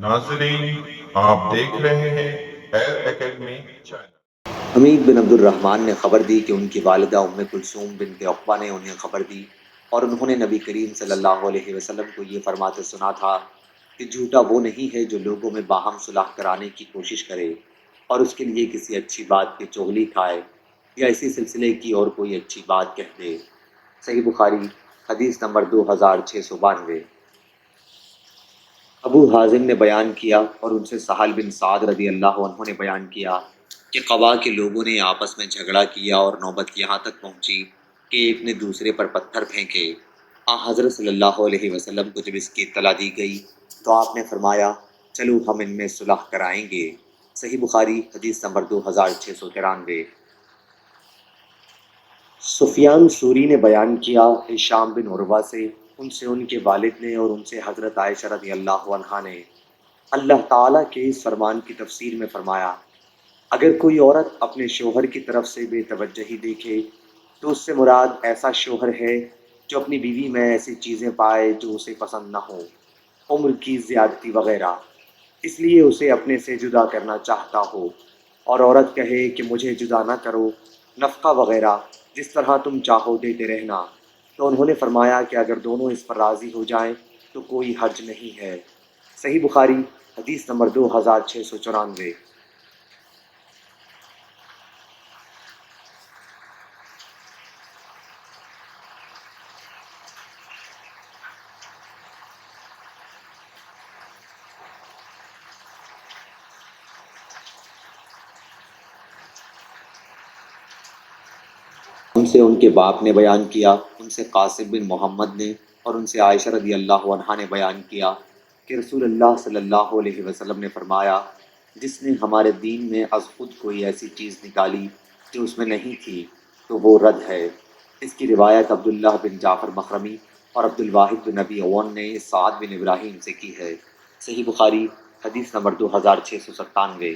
नाज़रीन, आप देख रहे हैं एयर एकेडमी चैनल। हमीद बिन अब्दुर्रहमान ने खबर दी कि उनकी वालिदा उम्मे कुलसूम बिनत उक़बा ने उन्हें खबर दी और उन्होंने नबी करीम सल्लल्लाहु अलैहि वसल्लम को ये फरमाते सुना था कि झूठा वो नहीं है जो लोगों में बाहम सुलह कराने की कोशिश करे और उसके लिए किसी अच्छी बात की चुगली खाए या इसी सिलसिले की और कोई अच्छी बात कह दे। सही बुखारी हदीस नंबर 2692। अबू हाजिम ने बयान किया और उनसे सहल बिन साद रदी अल्लाह अन्हु ने बयान किया कि क़बा के लोगों ने आपस में झगड़ा किया और नौबत यहाँ तक पहुँची कि एक ने दूसरे पर पत्थर फेंके। हज़रत सल्लल्लाहु अलैहि वसल्लम को जब इसकी इत्तला दी गई तो आपने फरमाया, चलो हम इनमें सुलह कराएंगे। सही बुखारी हदीस नंबर 2693। सुफियान सूरी ने बयान किया हिशाम बिन उरवा से, उनसे उनके वालिद ने और उनसे हज़रत आयशा रज़ी अल्लाह अन्हा ने अल्लाह ताला के इस फरमान की तफसीर में फरमाया, अगर कोई औरत अपने शोहर की तरफ से बेतवज्जही देखे तो उससे मुराद ऐसा शोहर है जो अपनी बीवी में ऐसी चीज़ें पाए जो उसे पसंद न हो, उम्र की ज़्यादती वगैरह, इसलिए उसे अपने से जुदा करना चाहता हो, और औरत कहे कि मुझे जुदा ना करो, नफ़क़ा वगैरह जिस तरह तुम चाहो देते रहना, तो उन्होंने फरमाया कि अगर दोनों इस पर राज़ी हो जाएं तो कोई हर्ज नहीं है। सही बुखारी हदीस नंबर 2694। उनसे उनके बाप ने बयान किया, उनसे कासिम बिन मोहम्मद ने और उनसे आयशा रदी अल्लाह अन्हा ने बयान किया कि रसूलुल्लाह सल्लल्लाहु अलैहि वसल्लम ने फरमाया, जिसने हमारे दीन में अज़ खुद कोई ऐसी चीज़ निकाली जो उसमें नहीं थी तो वो रद्द है। इसकी रिवायत अब्दुल्लाह बिन जाफ़र मखरमी और अब्दुल वाहिद बिन नबी अवन ने साद बिन इब्राहीम से की है। सही बुखारी हदीस नंबर 2697।